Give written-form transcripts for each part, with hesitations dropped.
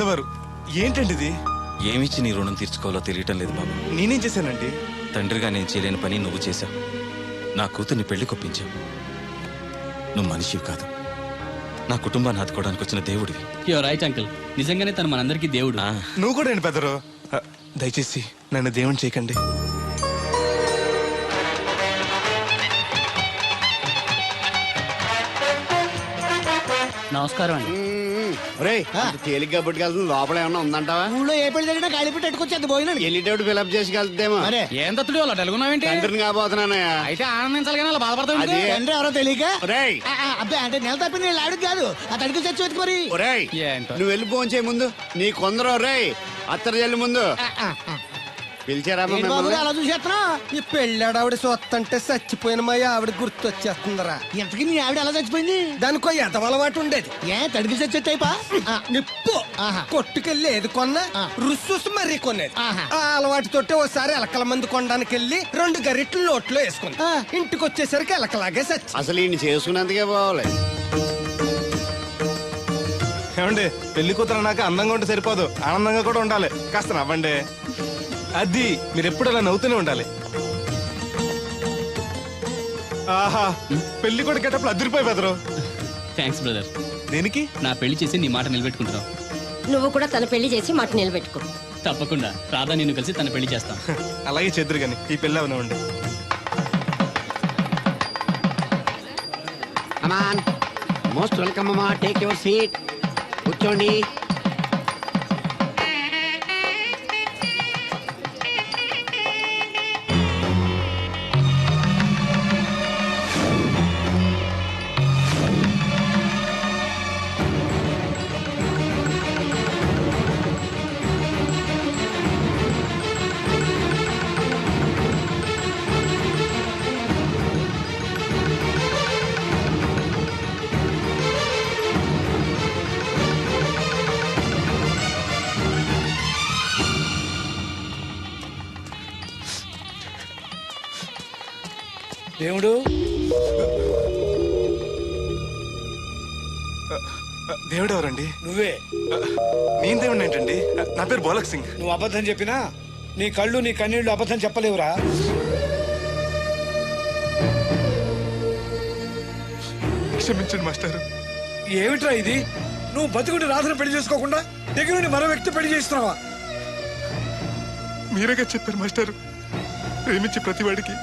పెద్దవారు ఏంటండి ఇది? ఏమిచ్చి నీ రుణం తీర్చుకోవాలో తెలియటం లేదు బాబు. నేనేం చేశానండి? తండ్రిగా నేను చేయలేని పని నువ్వు చేశావు. నా కూతుర్ని పెళ్లి కొప్పించావు. నువ్వు మనిషివి కాదు, నా కుటుంబాన్ని ఆదుకోవడానికి వచ్చిన దేవుడివి. యువర్ రైట్ అంకుల్, నిజంగానే తను మనందరికీ దేవుడు. నువ్వు కూడా ఏంటి పెద్దరు? దయచేసి నన్ను దేవుని చేయకండి. నమస్కారం అండి. తేలిగ్గా పుట్టుకెళ్తుంది, లోపల ఏమన్నా ఉందంటావా? ఊళ్ళో ఏ పెళ్లి జరిగినా గాలి పెట్టి ఎట్టుకొచ్చేది పోయినాడు. వెళ్ళేటప్పుడు ఫిలప్ చేసి వెళ్తేమో. ఏం తత్తుడు అలా తెలుగున్నావేంటి? తండ్రిని కాబోతున్నానయ్యా. అయితే ఆనందించాలి కానీ అలా బాధపడతావు. అది తండ్రి ఎవరో తెలియక ఒరేయ్, అబ్బాయి అంటే నెల తప్పి నేను ఆడికి కాదు ఆ తడికి చచ్చి వెతుకు మరి. ఒరేయ్, ఏంటో నువ్వు వెళ్ళి ఫోన్ చేయ ముందు. నీ కొందరు రేయ్ అత్తరు చెల్లి ముందు పిలిచారా ఏంటి బాబు అలా చూసేస్తున్నా? ఈ పెళ్ళాడావిడ సొత్తంటే చచ్చిపోయిన మా ఆవిడ గుర్తొచ్చేస్తుందరా. ఇంతకీ నీ ఆవిడ ఎలా చచ్చిపోయింది? దానికో ఎదవలవాటు ఉండేది. ఏ తడికి చచ్చి టైపా? నిప్పు కొట్టుకెళ్ళి ఏది కొన్నా రుస్సుస్ మరీ కొనేది. ఆహా. ఆ అలవాటుతోటి ఓసారి ఎలకల మందు కొనడానికి వెళ్ళి 2 గరిట్లు నోట్లో వేసుకుంది. ఇంటికి వచ్చేసరికి ఎలకలాగే చచ్చి. అసలు ఈయన చేసుకున్నందుకే పోవాలి. ఏమండి, పెళ్లి కూతురు అన్నాక అందంగా ఉంటే సరిపోదు, ఆనందంగా కూడా ఉండాలి. కాస్త నవ్వండి. అది మీరు ఎప్పుడు అలా నవ్వుతూనే ఉండాలి. ఆహా, పెళ్లి కూడా గెటప్పుడు అదిరిపోయి పెదరు. Thanks brother. దేనికి? నా పెళ్లి చేసి నీ మాట నిలబెట్టుకుంటున్నావు. నువ్వు కూడా తన పెళ్లి చేసి మాట నిలబెట్టుకో. తప్పకుండా రాధా నిన్ను కలిసి తన పెళ్లి చేస్తాం. అలాగే చెద్దరు గాని ఈ పెళ్ళి అవనివ్వండి. అమాన్ మోస్ట్ వెల్కమ్ అమ్మా, టేక్ యువర్ సీట్, కూర్చోండి. దేవుడు దేవుడు ఎవరండి? నువ్వే. నేను దేవుడు ఏంటండి? నా పేరు బోలక్ సింగ్. నువ్వు అబద్ధం చెప్పినా నీ కళ్ళు నీ కన్నీళ్లు అబద్ధం చెప్పలేవురా. క్షమించండి మాస్టారు. ఏమిట్రా ఇది? నువ్వు బతుకుని రాధను పెళ్లి చేసుకోకుండా దగ్గర నుండి మరో వ్యక్తి పెళ్లి చేస్తున్నావా? మీరేగా చెప్పారు మాస్టారు, ప్రేమించే ప్రతివాడికి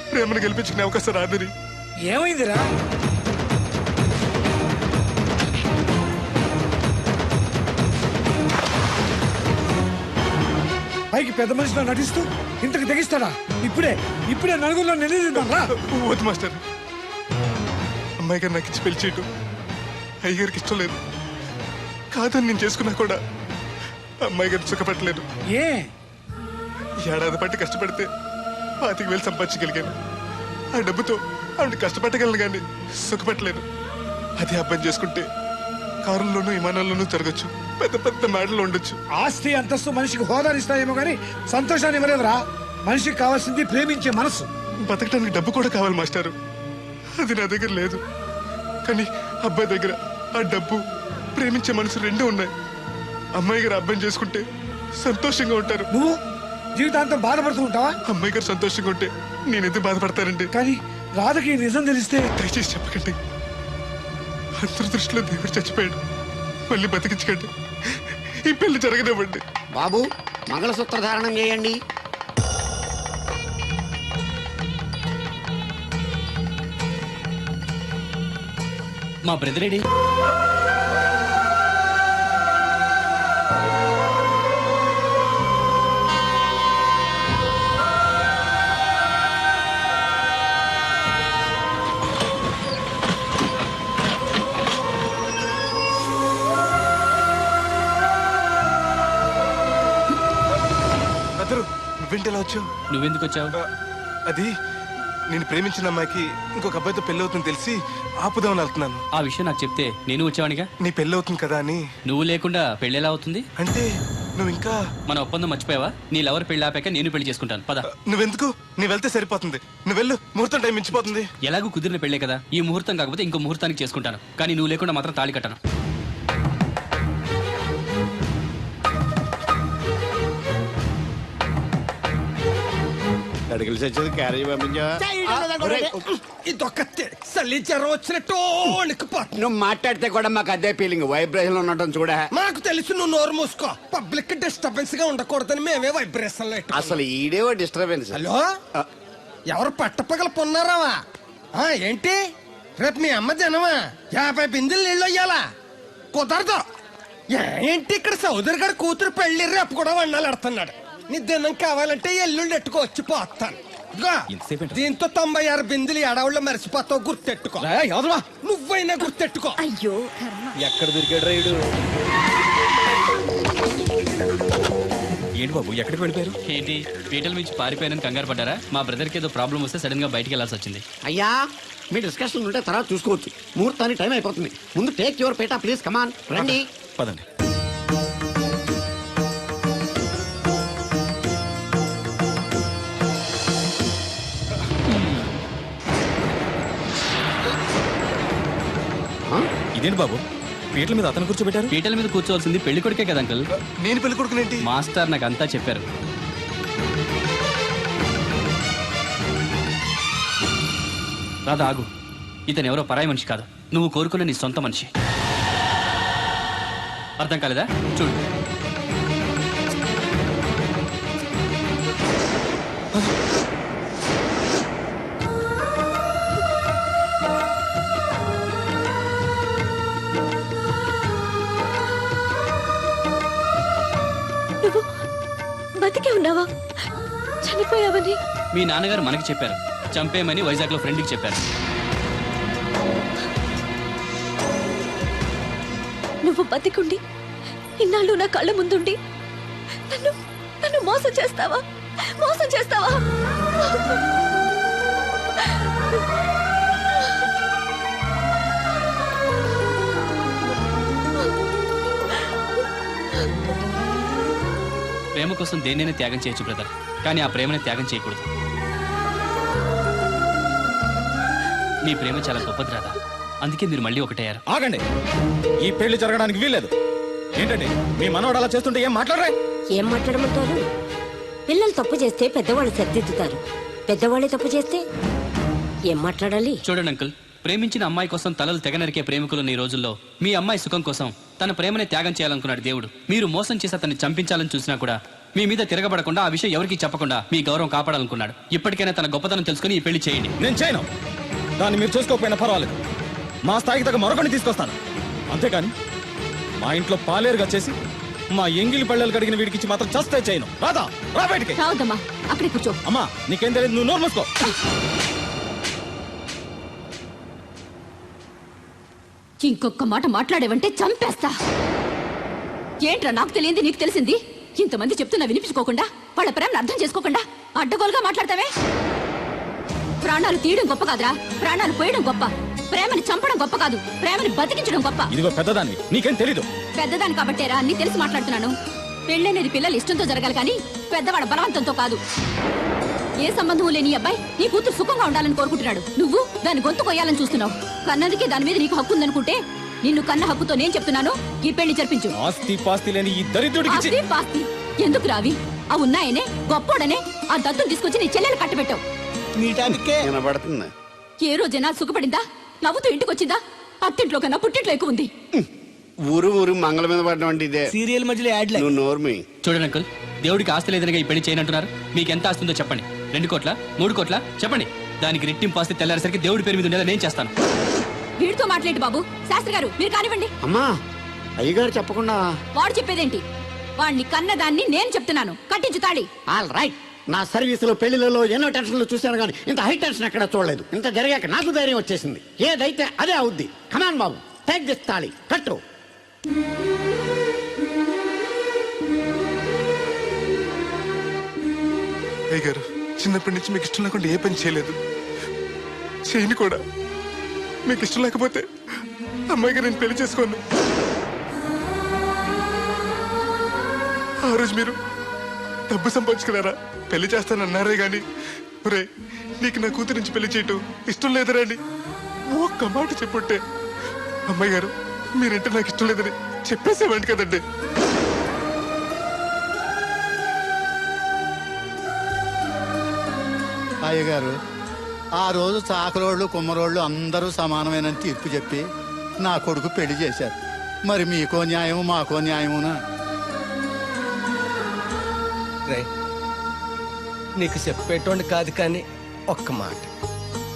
ప్రేమను గెలిపించుకునే అవకాశం రాదని. ఏమైందిరా? పైకి పెద్ద మనిషిలో నటిస్తూ ఇంతకు తెగిస్తాడా? ఇప్పుడే నలుగురిలో నిలదీద్దాం రా. వద్దు మాస్టర్, అమ్మాయి గారు నాకు ఇచ్చి పెళ్లి చేయటం అయ్యగారికి ఇష్టం లేదు. కాదని నేను చేసుకున్నా కూడా అమ్మాయి గారిని సుఖపెట్టలేదు. ఏ ఏడాది పట్టి కష్టపడితే 25,000 సంపాదించగలిగాను. ఆ డబ్బుతో ఆవిడ కష్టపట్టగలను కానీ సుఖపెట్టలేదు. అదే అబ్బాయి చేసుకుంటే కారుల్లోనూ విమానాల్లోనూ తిరగచ్చు, పెద్ద పెద్ద మేడలు ఉండొచ్చు. ఆస్తి అంతస్తు మనిషికి హోదానిస్తాయేమో కానీ సంతోషాన్ని ఇవ్వలేదురా. మనిషికి కావాల్సింది ప్రేమించే మనసు. బతకడానికి డబ్బు కూడా కావాలి మాస్టారు, అది నా దగ్గర లేదు. కానీ అబ్బాయి దగ్గర ఆ డబ్బు, ప్రేమించే మనసు రెండూ ఉన్నాయి. అమ్మాయి గారు అబ్బాయిని చేసుకుంటే సంతోషంగా ఉంటారు. నువ్వు జీవితాంతం బాధపడుతూ ఉంటావా? అమ్మాయి గారు సంతోషంగా ఉంటే నేనెందుకు బాధపడతానండి? కానీ రాధకి ఈ నిజం తెలిస్తే దయచేసి చెప్పకండి. అందరి దృష్టిలో దేవుడు చచ్చిపోయాడు, మళ్ళీ బతికించకండి. ఈ పెళ్లి జరగనివ్వండి. బాబు, మంగళసూత్ర ధారణం చేయండి. మా బ్రదర్ ఏడి? నువ్వేంటి ఎలా వచ్చావు? నువ్వెందుకు వచ్చావు? అది నేను ప్రేమించిన అమ్మాయికి ఇంకొక అబ్బాయితో పెళ్లి అవుతుంది తెలిసి ఆపుదామని వెళ్తున్నాను. ఆ విషయం నాకు చెప్తే నేను వచ్చావనిగా. నీ పెళ్లి అవుతుంది కదా అని. నువ్వు లేకుండా పెళ్లి ఎలా అవుతుంది? అంటే నువ్వు ఇంకా మన ఒప్పందం మర్చిపోయావా? నీ లవర్ పెళ్లి ఆపాక నేను పెళ్లి చేసుకుంటాను. పద. నువ్వెందుకు? నీ వెళ్తే సరిపోతుంది. నువ్వు వెళ్ళు, ముహూర్తం టైం మించిపోతుంది. ఎలాగూ కుదిరిన పెళ్లే కదా, ఈ ముహూర్తం కాకపోతే ఇంకో ముహూర్తానికి చేసుకుంటాను. కానీ నువ్వు లేకుండా మాత్రం తాళి కట్టను. తడికలు చచ్చేది క్యారేజ్ పంపించావా ఇదొక చలి జ్వరం వచ్చినట్టు వణికిపోతుంది. నువ్వు మాట్లాడితే కూడా మాకు అదే ఫీలింగ్ వైబ్రేషన్ ఉండటం చూడ మాకు తెలుసు, నువ్వు నోరు మూసుకో. పబ్లిక్ డిస్టర్బెన్స్ గా ఉండకూడదని మేమే వైబ్రేషన్ లో పెట్టుకున్నాం. అసలు ఈడేవో డిస్టర్బెన్స్. హలో, ఎవరు పట్టపగల పొన్నారావా? ఏంటి రేపు మీ అమ్మ జనమా 50 బిందెలు నీళ్ళు అయ్యాలా? కుదరదు. ఏంటి ఇక్కడ సౌదరి గారి కూతురు పెళ్లి రేపు కూడా వండాలి ఆడుతున్నాడు. నీ దినం కావాలంటే ఎల్లుండి ఎట్టుకో వచ్చి పోతాను. ఇదిగో, దీంతో 96 బిందెలు ఎడవుల్లో మరిచిపోతావు, గుర్తెట్టుకో. నువ్వైనా గుర్తెట్టుకో. అయ్యో ఎక్కడ దొరికాడు రైడు? ఏంటి బాబు, ఎక్కడికి వెళ్ళిపోయారు? ఏంటి పీటల నుంచి పారిపోయానని కంగారు పడ్డారా? మా బ్రదర్కి ఏదో ప్రాబ్లం వస్తే సడన్ గా బయటికి వెళ్ళాల్సి వచ్చింది. అయ్యా, మీ డిస్కషన్ ఉంటే తర్వాత చూసుకోవచ్చు. ముహూర్తానికి టైం అయిపోతుంది. ముందు టేక్ యువర్ పేటా ప్లీజ్. కమాన్ రండి. పదండి. ఇదేంటి బాబు, పీటల మీద అతను కూర్చోబెట్టారు? పీటల మీద కూర్చోవాల్సింది పెళ్లి కొడుకే కదా అంకుల్. నేను పెళ్లి కొడుకునేంటి? మాస్టర్ నాకు అంతా చెప్పారు. రాధా ఆగు, ఇతను ఎవరో పరాయి మనిషి కాదు, నువ్వు కోరుకున్న నీ సొంత మనిషి. అర్థం కాలేదా? చూడు. నువ్వు బతికే ఉన్నావా? చనిపోయావని మీ నాన్నగారు మనకి చెప్పారు, చంపేయమని వైజాగ్ లో ఫ్రెండ్కి చెప్పారు. నువ్వు బతికుండి ఇన్నాళ్ళు నా కళ్ళ ముందుండి నన్ను నన్ను మోసం చేస్తావా? మోసం చేస్తావా? ప్రేమ కోసం దేన్నైనా త్యాగం చేయొచ్చు బ్రదర్, కానీ ఆ ప్రేమని త్యాగం చేయకూడదు. మీ ప్రేమ చాలా గొప్పది రాదా, అందుకే మీరు మళ్ళీ ఒకటయ్యారు. ఆగండి, ఈ పెళ్లి జరగడానికి వీల్లేదు. ఏంటండి మీ మనవాడు అలా చేస్తుంటే ఏం మాట్లాడరా? ఏం మాట్లాడమంటారు? పిల్లలు తప్పు చేస్తే పెద్దవాళ్ళు సరిదిద్దుతారు, పెద్దవాళ్ళే తప్పు చేస్తే ఏం మాట్లాడాలి? చూడండి అంకుల్, ప్రేమించిన అమ్మాయి కోసం తలలు తెగనరికే ప్రేమికులున్న ఈ రోజుల్లో మీ అమ్మాయి సుఖం కోసం తన ప్రేమని త్యాగం చేయాలనుకున్నాడు దేవుడు. మీరు మోసం చేసి అతన్ని చంపించాలని చూసినా కూడా మీ మీద తిరగబడకుండా, ఆ విషయం ఎవరికీ చెప్పకుండా మీ గౌరవం కాపాడాలనుకున్నాడు. ఇప్పటికైనా తన గొప్పతనం తెలుసుకుని ఈ పెళ్లి చేయండి. నేను చేయను. దాన్ని మీరు చూసుకోకపోయినా పర్వాలేదు, మా స్థాయికి తగ్గ మరొకరిని తీసుకొస్తాను. అంతేకాని మా ఇంట్లో పాలేరుగా చేసి మా ఎంగిలి పళ్ళలు కడిగిన వీడికి మాత్రం చస్తే చేయను. రాదా, రా బయటికి. రావద్దమ్మా, అక్కడే కూర్చో. అమ్మా నీకేం తెలియదు, నువ్వు నోరు మూసుకో. ఇంకొక మాట మాట్లాడేవంటే చంపేస్తా. ఏంట్రా నాకు తెలియంది నీకు తెలిసింది? ఇంతమంది చెప్తున్నా వినిపించుకోకుండా, వాళ్ళ ప్రేమను అర్థం చేసుకోకుండా అడ్డగోలుగా మాట్లాడతావే. ప్రాణాలు తీయడం గొప్ప కాదురా, ప్రాణాలు పోయడం గొప్ప. ప్రేమని చంపడం గొప్ప కాదు, ప్రేమని బతికించడం గొప్ప. ఇదిగో పెద్దదాన్ని, నీకేం తెలీదు. పెద్దదాని కాబట్టేరా అన్ని తెలిసి మాట్లాడుతున్నాను. పెళ్ళనేది పిల్లలు ఇష్టంతో జరగాలి కానీ పెద్దవాడ బలవంతంతో కాదు. ఏ సంబంధం లేని అబ్బాయి నీ కూతురు సుఖంగా ఉండాలని కోరుకుంటున్నాడు, నువ్వు దాని గొంతు కొయ్యాలని చూస్తున్నావు. కన్నదికి దాని మీద నీకు హక్కు ఉందనుకుంటే నిన్ను కన్న హక్కుతో నేను చెప్తున్నాను, ఈ పెళ్లి జరిపించు. ఆస్తి పాస్తి లేని ఈ దరిద్రుడికి ఆస్తి పాస్తి ఎందుకు రావి? ఆ ఉన్నాయనే గొప్పోడనే ఆ దత్తుని తీసుకొచ్చి నీ చెల్లెలు కట్టబెట్టావు. వినబడుతుంది. ఏ రోజైనా సుఖపడిందా? నవ్వుతూ ఇంటికి వచ్చిందా? అత్తింట్లో కన్నా పుట్టింట్లో ఎక్కువ ఉంది. ఊరు ఊరు మంగళ మీద పడడం అంటే ఇదే. సీరియల్ మధ్యలో యాడ్ నువ్వు నోర్మి. చూడండి అంకుల్, దేవుడికి ఆస్తి లేదనగా ఈ పెళ్లి చేయనంటున్నారు. మీకు ఎంత ఆస్తి ఉందో చెప్పండి. 2 కోట్ల 3 కోట్ల చెప్పండి. దానికి రెట్టింపు ఆస్తి తెల్లారేసరికి దేవుడి పేరు మీద ఉండేలా నేను చేస్తాను. వీడితో మాట్లాడి బాబు. శాస్త్రి గారు మీరు కానివ్వండి. అమ్మా, అయ్యగారు చెప్పకుండా. వాడు చెప్పేదేంటి? వాడిని కన్నదాన్ని నేను చెప్తున్నాను, కట్టించు తాళి. All right. నా సర్వీసులో పెళ్లిలలో ఎన్నో టెన్షన్లు చూశాను కానీ ఇంత హై టెన్షన్ ఎక్కడ చూడలేదు. ఇంత జరిగాక నాకు ధైర్యం వచ్చేసింది. ఏదైతే అదే అవుద్ది. కమాన్ బాబు, టేక్ దిస్ తాళి, కట్టు. అయ్యగారు, చిన్నప్పటి నుంచి మీకు ఇష్టం లేకుండా ఏ పని చేయలేదు, చేయని కూడా. మీకు ఇష్టం లేకపోతే అమ్మాయి గారు నేను పెళ్లి చేసుకోను. ఆ రోజు మీరు డబ్బు సంపాదించుకున్నారా, పెళ్లి చేస్తానన్నారే గాని రే నీకు నా కూతురు నుంచి పెళ్లి చేయటం ఇష్టం లేదరా అని ఒక్క మాట చెప్పుంటే అమ్మాయి గారు మీరంటే నాకు ఇష్టం లేదని చెప్పేసేవాడి కదండి. అయ్యగారు ఆ రోజు చాకరోళ్ళు కుమ్మరోళ్ళు అందరూ సమానమైన తీర్పు చెప్పి నా కొడుకు పెళ్లి చేశారు. మరి మీకో న్యాయము మాకో న్యాయమునా? రే నీకు చెప్పేటోండి కాదు కానీ ఒక్క మాట,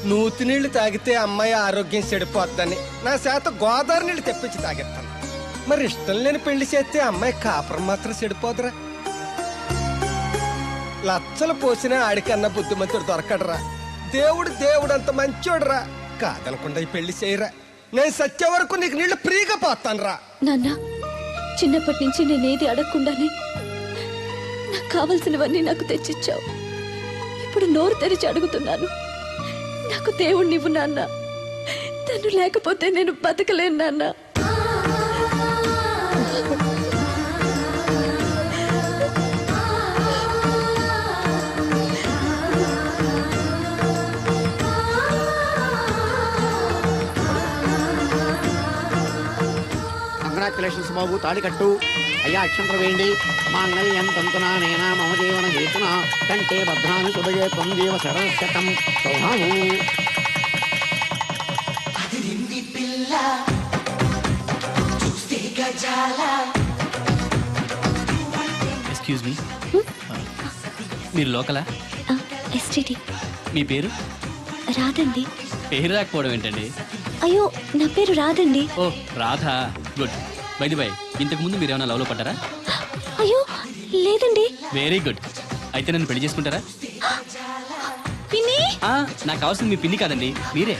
నూతి నీళ్లు తాగితే అమ్మాయి ఆరోగ్యం చెడిపోద్దని నా చేత గోదావరి నీళ్లు తెప్పించి తాగేస్తాను. మరి ఇష్టం లేని పెళ్లి చేస్తే అమ్మాయి కాపురం మాత్రం చెడిపోదురా? లచ్చలు పోసినా ఆడికన్నా బుద్ధిమంతుడు దొరకడరా. దేవుడు అంత మంచోడురా. కాదనకుండా ఈ పెళ్లి చేయరా. నేను సత్య వరకు నీకు నీళ్లు ఫ్రీగా పోతాను రా. నాన్న, చిన్నప్పటి నుంచి నేనేది అడగకుండానే నాకు కావలసినవన్నీ నాకు తెచ్చిచ్చావు. ఇప్పుడు నోరు తెరిచి అడుగుతున్నాను, నాకు దేవుణ్ణివ్వు నాన్న. తను లేకపోతే నేను బతకలేను నాన్న. కంగ్రాచులేషన్స్ బాబు, తాళి కట్టు. అయ్యా అక్షంతలు వేయండి. మాంగళ్యం తంతునా నేనా మమ జీవన హేతున కంటే భద్రాన్ని సుభగే త్వం జీవ శరశతం సౌభాము. ఎక్స్క్యూజ్ మీ, మీరు లోకలా? ఎస్టీటీ. మీ పేరు? రాదండి. పేరు రాకపోవడం ఏంటండి? అయ్యో, నా పేరు రాదండి. ఓ Radha, good. By the by, ఇంతకు ముందు మీరు ఏమైనా లవ్లో పడ్డారా? అయ్యో లేదండి. Very good. అయితే నన్ను పెళ్లి చేసుకుంటారా? పిన్ని, నాకు కావాల్సింది మీ పిన్ని కాదండి, మీరే.